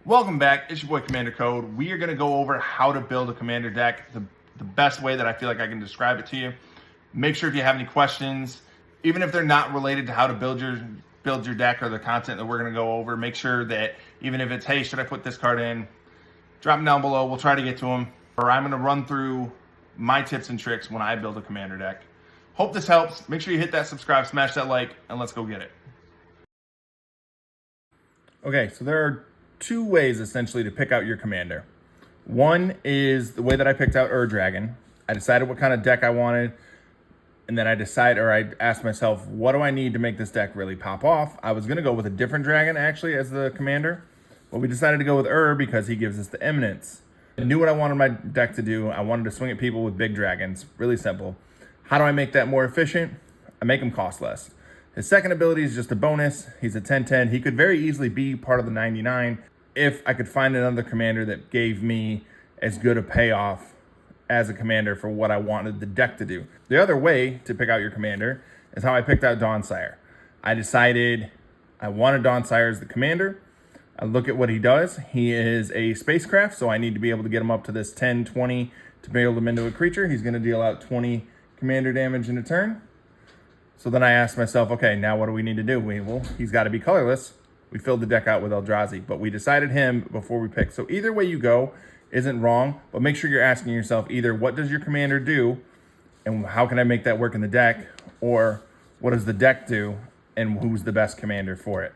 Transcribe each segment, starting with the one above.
Welcome back. It's your boy Commander Code. We are going to go over how to build a commander deck the best way that I feel like I can describe it to you. Make sure if you have any questions, even if they're not related to how to build your deck or the content that we're going to go over, make sure that even if it's, hey, should I put this card in, drop them down below. We'll try to get to them. Or I'm going to run through my tips and tricks when I build a commander deck. Hope this helps. Make sure you hit that subscribe, smash that like, and let's go get it. Okay, so there are two ways essentially to pick out your commander. One is the way that I picked out Ur-Dragon. I decided what kind of deck I wanted, and then I asked myself, what do I need to make this deck really pop off? I was gonna go with a different dragon actually as the commander, but we decided to go with Ur because he gives us the eminence. I knew what I wanted my deck to do. I wanted to swing at people with big dragons, really simple. How do I make that more efficient? I make him cost less. His second ability is just a bonus. He's a 10/10. He could very easily be part of the 99 if I could find another commander that gave me as good a payoff as a commander for what I wanted the deck to do. The other way to pick out your commander is how I picked out Dawnspire. I decided I wanted Dawnspire as the commander. I look at what he does. He is a spacecraft, so I need to be able to get him up to this 10/20 to be able to into a creature. He's going to deal out 20 commander damage in a turn. So then I asked myself, okay, now what do we need to do? Well, he's got to be colorless. We filled the deck out with Eldrazi, but we decided him before we picked. So either way you go isn't wrong, but make sure you're asking yourself either what does your commander do and how can I make that work in the deck, or what does the deck do and who's the best commander for it.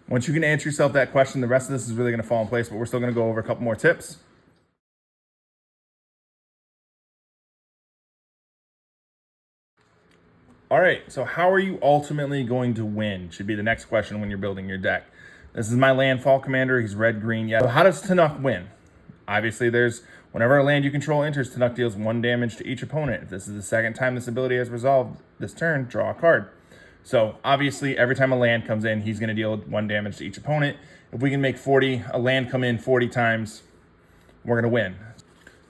Once you can answer yourself that question, the rest of this is really going to fall in place, but we're still going to go over a couple more tips. All right, so how are you ultimately going to win? Should be the next question when you're building your deck. This is my landfall commander. He's red, green, yellow. So how does Tefnut win? Obviously, whenever a land you control enters, Tefnut deals 1 damage to each opponent. If this is the second time this ability has resolved this turn, draw a card. So obviously, every time a land comes in, he's going to deal 1 damage to each opponent. If we can make a land come in 40 times, we're going to win.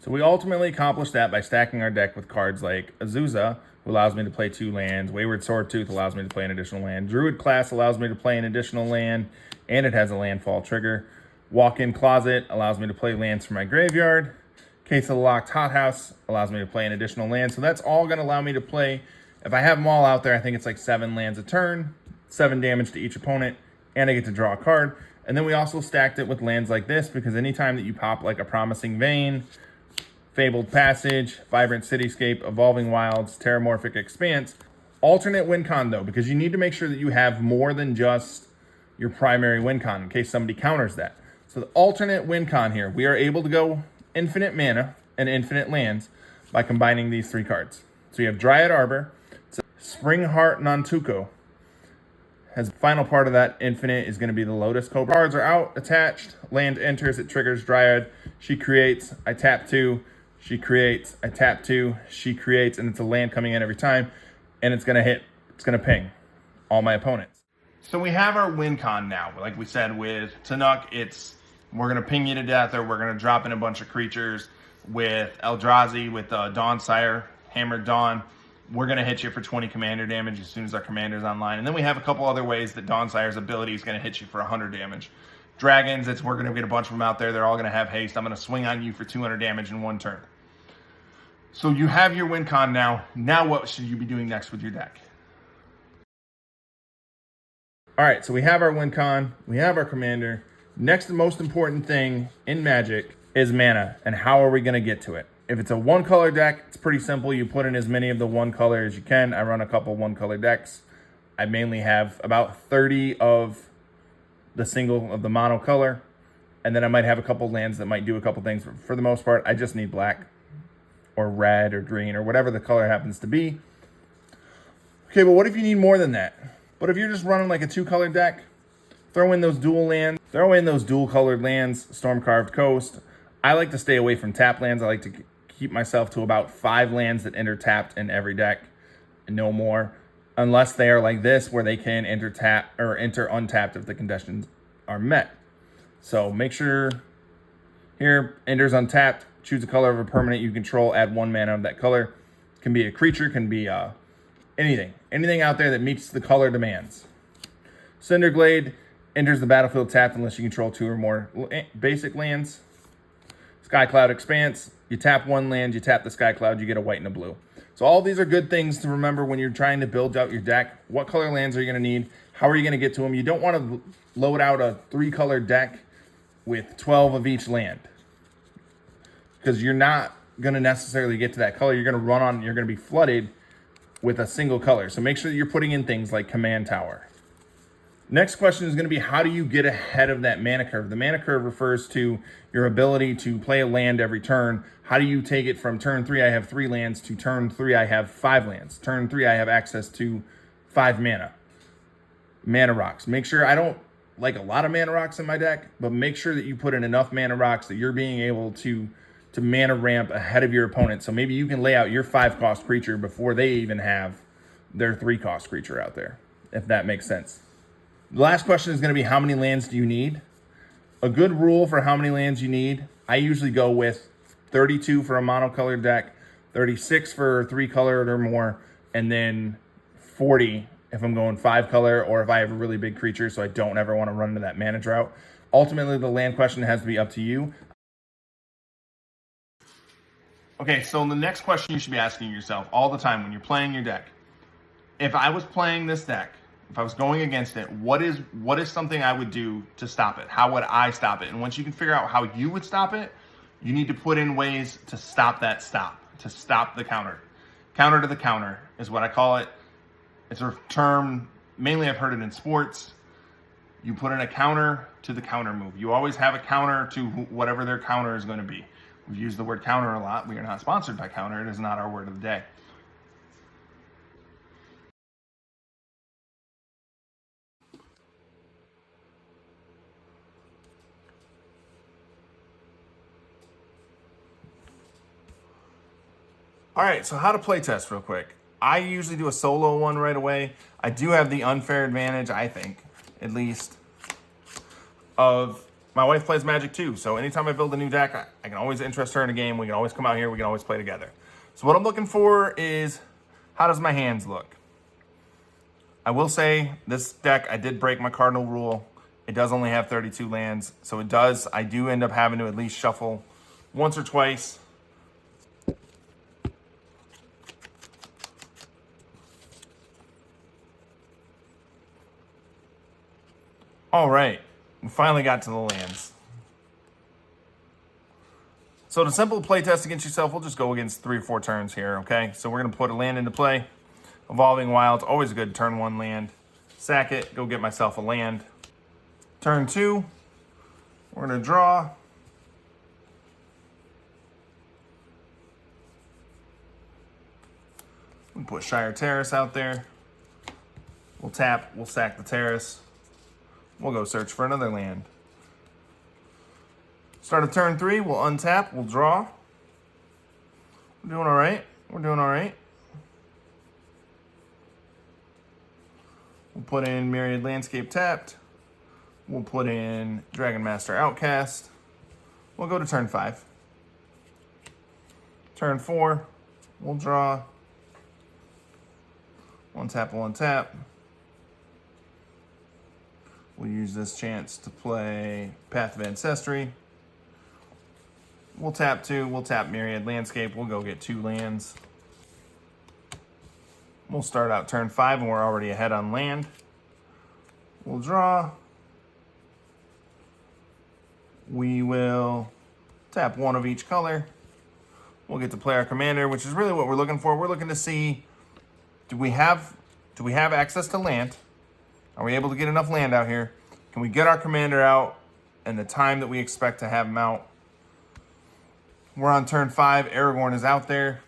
So we ultimately accomplish that by stacking our deck with cards like Azusa, who allows me to play 2 lands. Wayward Swordtooth allows me to play an additional land. Druid Class allows me to play an additional land, and it has a landfall trigger. Walk-in Closet allows me to play lands from my graveyard. Case of the Locked Hothouse allows me to play an additional land. So that's all going to allow me to play, if I have them all out there, I think it's like 7 lands a turn, 7 damage to each opponent, and I get to draw a card. And then we also stacked it with lands like this, because anytime that you pop like a Promising Vein, Fabled Passage, Vibrant Cityscape, Evolving Wilds, Terramorphic Expanse. Alternate win con though, because you need to make sure that you have more than just your primary win con in case somebody counters that. So the alternate win con here, we are able to go infinite mana and infinite lands by combining these 3 cards. So you have Dryad Arbor, Springheart Nantuko. As the final part of that infinite is going to be the Lotus Cobra. Cards are out, attached, land enters, it triggers Dryad. She creates, I tap 2. She creates, I tap 2, she creates, and it's a land coming in every time, and it's gonna ping all my opponents. So we have our win con now. Like we said with Tefnut, we're gonna ping you to death, or we're gonna drop in a bunch of creatures. With Eldrazi, with Dawnspire, Hammered Dawn, we're gonna hit you for 20 commander damage as soon as our commander's online. And then we have a couple other ways that Dawnspire's ability is gonna hit you for 100 damage. Dragons, we're going to get a bunch of them out there. They're all going to have haste. I'm going to swing on you for 200 damage in 1 turn. So you have your win con now. Now what should you be doing next with your deck? All right, so we have our win con. We have our commander. Next, the most important thing in Magic is mana, and how are we going to get to it? If it's a 1-color deck, it's pretty simple. You put in as many of the 1 color as you can. I run a couple 1-color decks. I mainly have about 30 of the mono color, and then I might have a couple lands that might do a couple things. For the most part, I just need black or red or green or whatever the color happens to be. Okay, but what if you need more than that? But if you're just running like a 2-color deck, throw in those dual colored lands, Storm-Carved Coast. I like to stay away from tap lands. I like to keep myself to about 5 lands that enter tapped in every deck, and no more. Unless they are like this, where they can enter untapped if the conditions are met. So make sure here, enters untapped, choose a color of a permanent you control, add 1 mana of that color. Can be a creature, can be anything out there that meets the color demands. Cinderglade Enters the battlefield tapped unless you control 2 or more basic lands. Sky Cloud Expanse. You tap 1 land, you tap the Sky Cloud, you get a white and a blue. So all these are good things to remember when you're trying to build out your deck. What color lands are you going to need? How are you going to get to them? You don't want to load out a 3-color deck with 12 of each land, because you're not going to necessarily get to that color. You're going to run on, you're going to be flooded with a single color. So make sure that you're putting in things like Command Tower. Next question is going to be, how do you get ahead of that mana curve? The mana curve refers to your ability to play a land every turn. How do you take it from turn 3, I have 3 lands, to turn 3, I have 5 lands. Turn 3, I have access to 5 mana. Mana rocks. Make sure, I don't like a lot of mana rocks in my deck, but make sure that you put in enough mana rocks that you're being able to mana ramp ahead of your opponent. So maybe you can lay out your 5-cost creature before they even have their 3-cost creature out there, if that makes sense. The last question is going to be, how many lands do you need? A good rule for how many lands you need, I usually go with 32 for a monocolored deck, 36 for 3-colored or more, and then 40 if I'm going 5-color, or if I have a really big creature so I don't ever want to run into that mana drought. Ultimately, the land question has to be up to you. Okay, so the next question you should be asking yourself all the time when you're playing your deck, if I was playing this deck, if I was going against it, what is something I would do to stop it? How would I stop it? And once you can figure out how you would stop it, you need to put in ways to stop that to stop the counter. Counter to the counter is what I call it. It's a term, mainly I've heard it in sports. You put in a counter to the counter move. You always have a counter to whatever their counter is going to be. We've used the word counter a lot. We are not sponsored by Counter. It is not our word of the day. All right, so how to play test real quick. I usually do a solo one right away. I do have the unfair advantage, I think, at least, of my wife plays Magic too. So anytime I build a new deck, I can always interest her in a game. We can always come out here. We can always play together. So what I'm looking for is, how does my hands look? I will say this deck, I did break my cardinal rule. It does only have 32 lands. So I do end up having to at least shuffle once or twice. All right, we finally got to the lands. So to simple play test against yourself, we'll just go against 3 or 4 turns here, okay? So we're gonna put a land into play. Evolving Wilds, always a good turn 1 land. Sack it, go get myself a land. Turn 2, we're gonna draw. We put Shire Terrace out there. We'll tap, we'll sack the terrace. We'll go search for another land. Start of turn 3, we'll untap, we'll draw. We're doing all right. We're doing all right. We'll put in Myriad Landscape tapped. We'll put in Dragon Master Outcast. We'll go to turn 5. Turn 4, we'll draw. One tap, we'll untap. We'll use this chance to play Path of Ancestry. We'll tap 2, we'll tap Myriad Landscape, we'll go get 2 lands. We'll start out turn 5 and we're already ahead on land. We'll draw. We will tap 1 of each color. We'll get to play our commander, which is really what we're looking for. We're looking to see, do we have access to land? Are we able to get enough land out here? Can we get our commander out in the time that we expect to have him out? We're on turn 5. Aragorn is out there.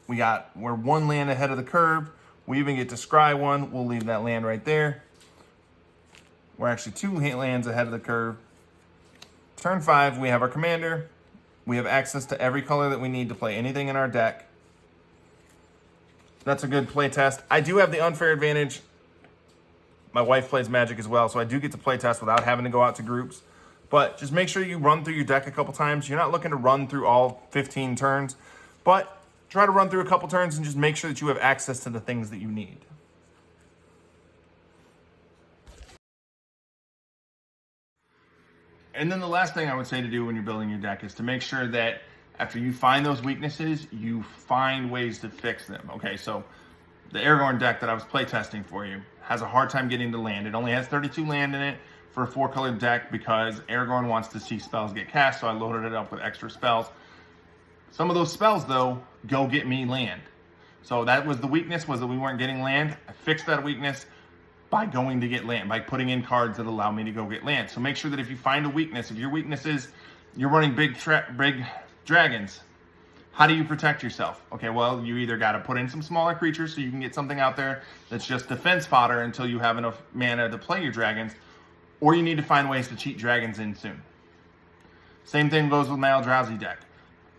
We're 1 land ahead of the curve. We even get to scry 1. We'll leave that land right there. We're actually 2 lands ahead of the curve. Turn 5, we have our commander. We have access to every color that we need to play anything in our deck. That's a good play test. I do have the unfair advantage. My wife plays Magic as well, so I do get to play test without having to go out to groups. But just make sure you run through your deck a couple times. You're not looking to run through all 15 turns, but try to run through a couple turns and just make sure that you have access to the things that you need. And then the last thing I would say to do when you're building your deck is to make sure that after you find those weaknesses, you find ways to fix them. Okay, so the Aragorn deck that I was playtesting for you has a hard time getting to land. It only has 32 land in it for a 4-colored deck because Aragorn wants to see spells get cast, so I loaded it up with extra spells. Some of those spells, though, go get me land. So that was the weakness, was that we weren't getting land. I fixed that weakness by going to get land, by putting in cards that allow me to go get land. So make sure that if you find a weakness, if your weakness is you're running big dragons, how do you protect yourself? Okay, well, you either got to put in some smaller creatures so you can get something out there that's just defense fodder until you have enough mana to play your dragons, or you need to find ways to cheat dragons in soon. Same thing goes with my Eldrazi deck.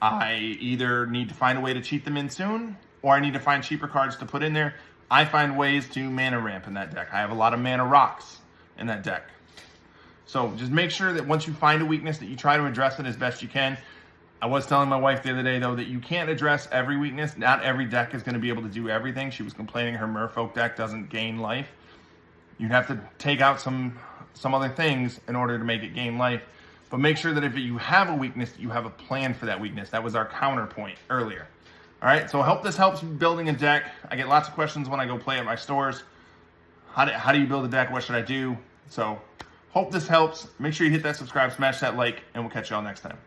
I either need to find a way to cheat them in soon, or I need to find cheaper cards to put in there. I find ways to mana ramp in that deck. I have a lot of mana rocks in that deck. So just make sure that once you find a weakness that you try to address it as best you can. I was telling my wife the other day, though, that you can't address every weakness. Not every deck is going to be able to do everything. She was complaining her Merfolk deck doesn't gain life. You'd have to take out some other things in order to make it gain life. But make sure that if you have a weakness, you have a plan for that weakness. That was our counterpoint earlier. All right, so I hope this helps building a deck. I get lots of questions when I go play at my stores. How do you build a deck? What should I do? So hope this helps. Make sure you hit that subscribe, smash that like, and we'll catch y'all next time.